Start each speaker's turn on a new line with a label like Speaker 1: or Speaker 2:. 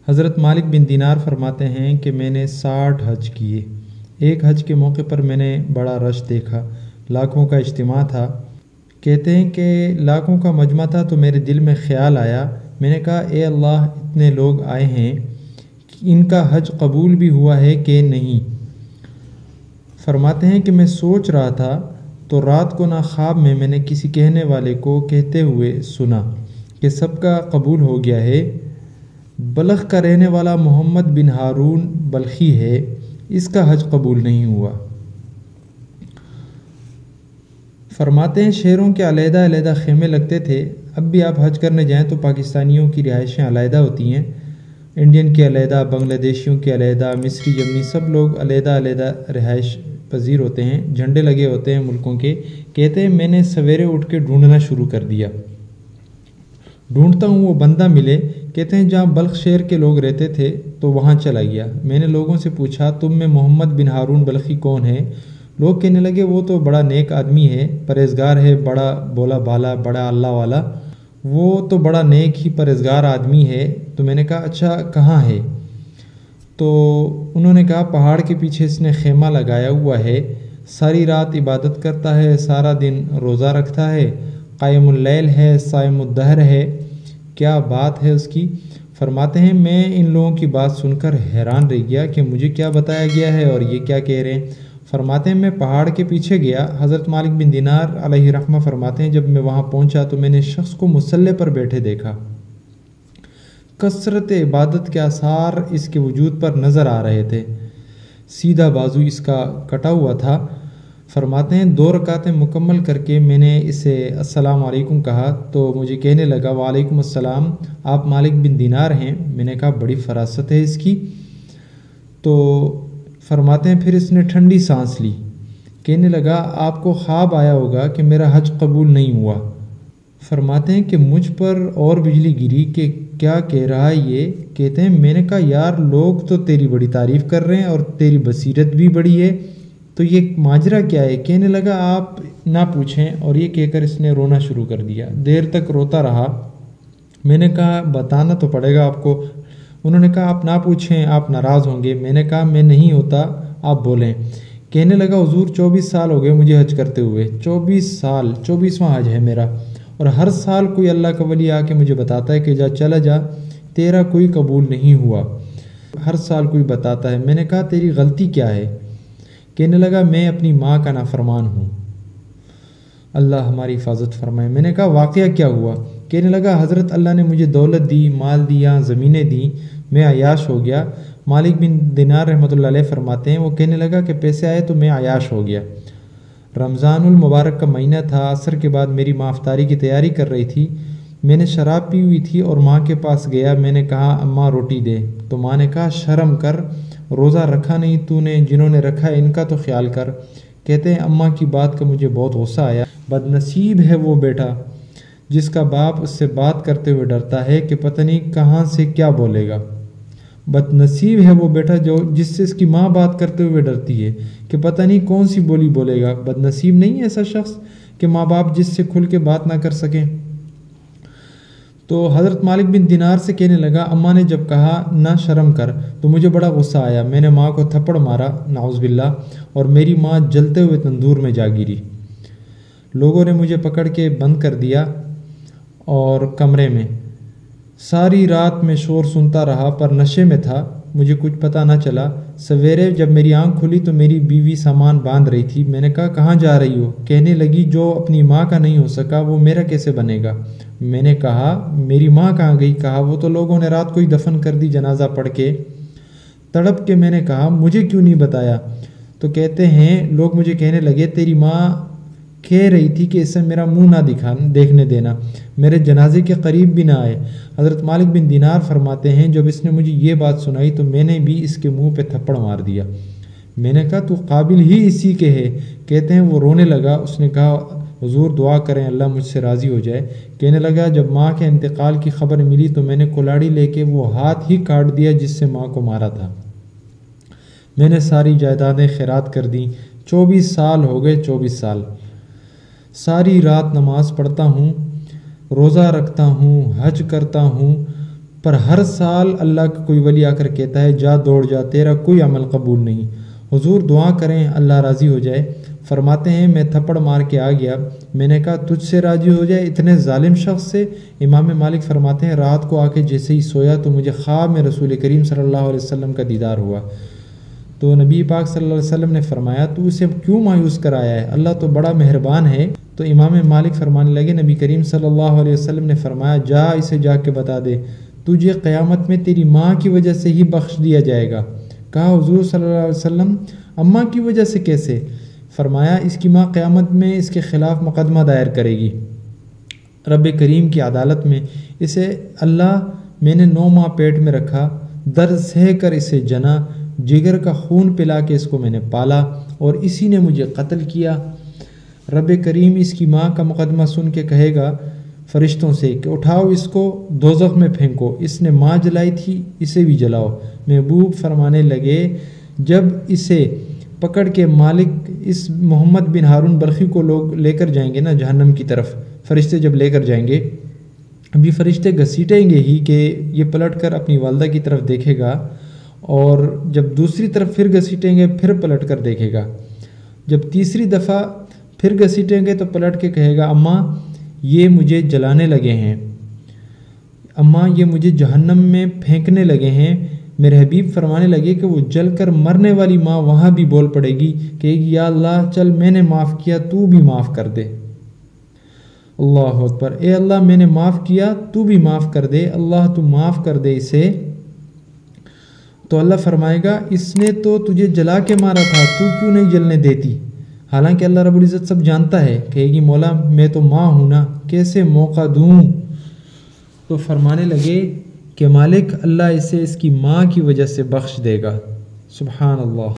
Speaker 1: حضرت مالک بن دینار فرماتے ہیں کہ میں نے 60 حج کیے۔ ایک حج کے موقع پر میں نے بڑا رش دیکھا، لاکھوں کا اجتماع تھا۔ کہتے ہیں کہ لاکھوں کا مجمع تھا تو میرے دل میں خیال آیا، میں نے کہا اے اللہ، اتنے لوگ آئے ہیں، ان کا حج قبول بھی ہوا ہے کہ نہیں؟ فرماتے ہیں کہ میں سوچ رہا تھا تو رات کو نہ خواب میں نے کسی کہنے والے کو کہتے ہوئے سنا کہ سب کا قبول ہو گیا ہے، بلخ کا رہنے والا محمد بن ہارون بلخی ہے، اس کا حج قبول نہیں ہوا۔ فرماتے ہیں شہروں کے علیحدہ علیحدہ خیمے لگتے تھے۔ اب بھی آپ حج کرنے جائیں تو پاکستانیوں کی رہائشیں علیحدہ ہوتی ہیں، انڈین کی علیحدہ، بنگلہ دیشیوں کی علیحدہ، مصری، یمنی، سب لوگ علیحدہ علیحدہ رہائش پذیر ہوتے ہیں، جھنڈے لگے ہوتے ہیں ملکوں کے۔ کہتے ہیں میں نے سویرے اٹھ کے ڈھونڈنا شروع کر دیا، ڈھونڈتا ہوں وہ بندہ ملے۔ کہتے ہیں جہاں بلخ شہر کے لوگ رہتے تھے تو وہاں چلا گیا۔ میں نے لوگوں سے پوچھا تم میں محمد بن ہارون بلخی کون ہے؟ لوگ کہنے لگے وہ تو بڑا نیک آدمی ہے، پرہیزگار ہے، بڑا بولا بالا، بڑا اللہ والا، وہ تو بڑا نیک ہی پرہیزگار آدمی ہے۔ تو میں نے کہا اچھا کہاں ہے؟ تو انہوں نے کہا پہاڑ کے پیچھے اس نے خیمہ لگایا ہوا ہے، ساری رات عبادت کرتا ہے، سارا دن روزہ رکھتا ہے، قائم اللیل ہے، صائم الدہر ہے۔ کیا بات ہے اس کی؟ فرماتے ہیں میں ان لوگوں کی بات سن کر حیران رہ گیا کہ مجھے کیا بتایا گیا ہے اور یہ کیا کہہ رہے ہیں۔ فرماتے ہیں میں پہاڑ کے پیچھے گیا۔ حضرت مالک بن دینار علیہ رحمہ فرماتے ہیں جب میں وہاں پہنچا تو میں نے شخص کو مصلی پر بیٹھے دیکھا، کثرت عبادت کے آثار اس کے وجود پر نظر آ رہے تھے، سیدھا بازو اس کا کٹا ہوا تھا۔ فرماتے ہیں 2 رکعتیں مکمل کر کے میں نے اسے السلام علیکم کہا تو مجھے کہنے لگا وعلیکم السلام، آپ مالک بن دینار ہیں؟ میں نے کہا بڑی فراست ہے اس کی۔ تو فرماتے ہیں پھر اس نے ٹھنڈی سانس لی، کہنے لگا آپ کو خواب آیا ہوگا کہ میرا حج قبول نہیں ہوا۔ فرماتے ہیں کہ مجھ پر اور بجلی گری کہ کیا کہہ رہا ہے یہ؟ کہتے ہیں میں نے کہا یار لوگ تو تیری بڑی تعریف کر رہے ہیں اور تیری بصیرت بھی بڑی ہے، تو یہ ماجرا کیا ہے؟ کہنے لگا آپ نہ پوچھیں، اور یہ کہہ کر اس نے رونا شروع کر دیا، دیر تک روتا رہا۔ میں نے کہا بتانا تو پڑے گا آپ کو۔ انہوں نے کہا آپ نہ پوچھیں، آپ ناراض ہوں گے۔ میں نے کہا میں نہیں ہوتا، آپ بولیں۔ کہنے لگا حضور 24 سال ہو گئے مجھے حج کرتے ہوئے، 24 سال، 24واں حج ہے میرا، اور ہر سال کوئی اللہ کا ولی آ کے مجھے بتاتا ہے کہ جا چلا جا، تیرا کوئی قبول نہیں ہوا، ہر سال کوئی بتاتا ہے۔ میں نے کہا تیری غلطی کیا ہے؟ کہنے لگا میں اپنی ماں کا نافرمان ہوں، اللہ ہماری حفاظت فرمائے۔ میں نے کہا واقعہ کیا ہوا؟ کہنے لگا حضرت اللہ نے مجھے دولت دی، مال دیا، زمینیں دیں، میں عیاش ہو گیا۔ مالک بن دینار رحمۃ اللہ علیہ فرماتے ہیں وہ کہنے لگا کہ پیسے آئے تو میں عیاش ہو گیا۔ رمضان المبارک کا مہینہ تھا، عصر کے بعد میری ماں افطاری کی تیاری کر رہی تھی، میں نے شراب پی ہوئی تھی اور ماں کے پاس گیا، میں نے کہا اماں روٹی دے، تو ماں نے کہا شرم کر، روزہ رکھا نہیں تو نے، جنہوں نے رکھا ہے ان کا تو خیال کر۔ کہتے ہیں اماں کی بات کا مجھے بہت غصہ آیا، بد نصیب ہے وہ بیٹا جس کا باپ اس سے بات کرتے ہوئے ڈرتا ہے کہ پتہ نہیں کہاں سے کیا بولے گا، بد نصیب ہے وہ بیٹا جس سے اس کی ماں بات کرتے ہوئے ڈرتی ہے کہ پتہ نہیں کون سی بولی بولے گا۔ بد نصیب نہیں ہے ایسا شخص کہ ماں باپ جس سے کھل کے بات نہ کر سکیں۔ تو حضرت مالک بن دینار سے کہنے لگا اماں نے جب کہا نہ شرم کر تو مجھے بڑا غصہ آیا، میں نے ماں کو تھپڑ مارا نعوذ باللہ، اور میری ماں جلتے ہوئے تندور میں جا گری۔ لوگوں نے مجھے پکڑ کے بند کر دیا اور کمرے میں ساری رات میں شور سنتا رہا، پر نشے میں تھا، مجھے کچھ پتہ نہ چلا۔ سویرے جب میری آنکھ کھلی تو میری بیوی سامان باندھ رہی تھی، میں نے کہا کہاں جا رہی ہو؟ کہنے لگی جو اپنی ماں کا نہیں ہو سکا وہ میرا کیسے بنے گا؟ میں نے کہا میری ماں کہاں گئی؟ کہا وہ تو لوگوں نے رات کو ہی دفن کر دی جنازہ پڑھ کے۔ تڑپ کے میں نے کہا مجھے کیوں نہیں بتایا؟ تو کہتے ہیں لوگ مجھے کہنے لگے تیری ماں کہہ رہی تھی کہ اسے میرا منہ نہ دیکھنے دینا، میرے جنازے کے قریب بھی نہ آئے۔ حضرت مالک بن دینار فرماتے ہیں جب اس نے مجھے یہ بات سنائی تو میں نے بھی اس کے منہ پہ تھپڑ مار دیا۔ میں نے کہا تو قابل ہی اسی کے ہے۔ کہتے ہیں وہ رونے لگا، اس نے کہا حضور دعا کریں اللہ مجھ سے راضی ہو جائے۔ کہنے لگا جب ماں کے انتقال کی خبر ملی تو میں نے کلاڑی لے کے وہ ہاتھ ہی کاٹ دیا جس سے ماں کو مارا تھا۔ میں نے ساری جائیدادیں خیرات کر دیں۔ 24 سال ہو گئے، 24 سال ساری رات نماز پڑھتا ہوں، روزہ رکھتا ہوں، حج کرتا ہوں، پر ہر سال اللہ کا کوئی ولی آ کر کہتا ہے جا دوڑ جا، تیرا کوئی عمل قبول نہیں۔ حضور دعا کریں اللہ راضی ہو جائے۔ فرماتے ہیں میں تھپڑ مار کے آ گیا، میں نے کہا تجھ سے راضی ہو جائے اتنے ظالم شخص سے؟ امام مالک فرماتے ہیں رات کو آ کے جیسے ہی سویا تو مجھے خواب میں رسول کریم صلی اللہ علیہ وسلم کا دیدار ہوا، تو نبی پاک صلی اللہ علیہ وسلم نے فرمایا تو اسے کیوں مایوس کرایا ہے، اللہ تو بڑا مہربان ہے۔ تو امام مالک فرمانے لگے نبی کریم صلی اللہ علیہ وسلم نے فرمایا جا اسے جا کے بتا دے تجھے قیامت میں تیری ماں کی وجہ سے ہی بخش دیا جائے گا۔ کہا حضور صلی اللہ علیہ وسلم اماں کی وجہ سے کیسے؟ فرمایا اس کی ماں قیامت میں اس کے خلاف مقدمہ دائر کرے گی رب کریم کی عدالت میں، اسے اللہ میں نے 9 ماہ پیٹ میں رکھا، درد سہ کر اسے جنا، جگر کا خون پلا کے اس کو میں نے پالا اور اسی نے مجھے قتل کیا۔ رب کریم اس کی ماں کا مقدمہ سن کے کہے گا فرشتوں سے کہ اٹھاؤ اس کو دوزخ میں پھینکو، اس نے ماں جلائی تھی اسے بھی جلاؤ۔ محبوب فرمانے لگے جب اسے پکڑ کے مالک اس محمد بن ہارون بلخی کو لوگ لے کر جائیں گے نا جہنم کی طرف، فرشتے جب لے کر جائیں گے، ابھی فرشتے گھسیٹیں گے ہی کہ یہ پلٹ کر اپنی والدہ کی طرف دیکھے گا، اور جب دوسری طرف پھر گھسیٹیں گے پھر پلٹ کر دیکھے گا، جب تیسری دفعہ پھر گھسیٹیں گے تو پلٹ کے کہے گا اماں یہ مجھے جلانے لگے ہیں، اماں یہ مجھے جہنم میں پھینکنے لگے ہیں۔ میرے حبیب فرمانے لگے کہ وہ جل کر مرنے والی ماں وہاں بھی بول پڑے گی کہ یا اللہ چل میں نے معاف کیا تو بھی معاف کر دے۔ اللہ اکبر، اے اللہ میں نے معاف کیا تو بھی معاف کر دے، اللہ تو معاف کر دے اسے۔ تو اللہ فرمائے گا اس نے تو تجھے جلا کے مارا تھا تو کیوں نہیں جلنے دیتی؟ حالانکہ اللہ رب العزت سب جانتا ہے، کہے گی مولا میں تو ماں ہوں نا، کیسے موقع دوں؟ تو فرمانے لگے کہ مالک اللہ اسے اس کی ماں کی وجہ سے بخش دے گا۔ سبحان اللہ۔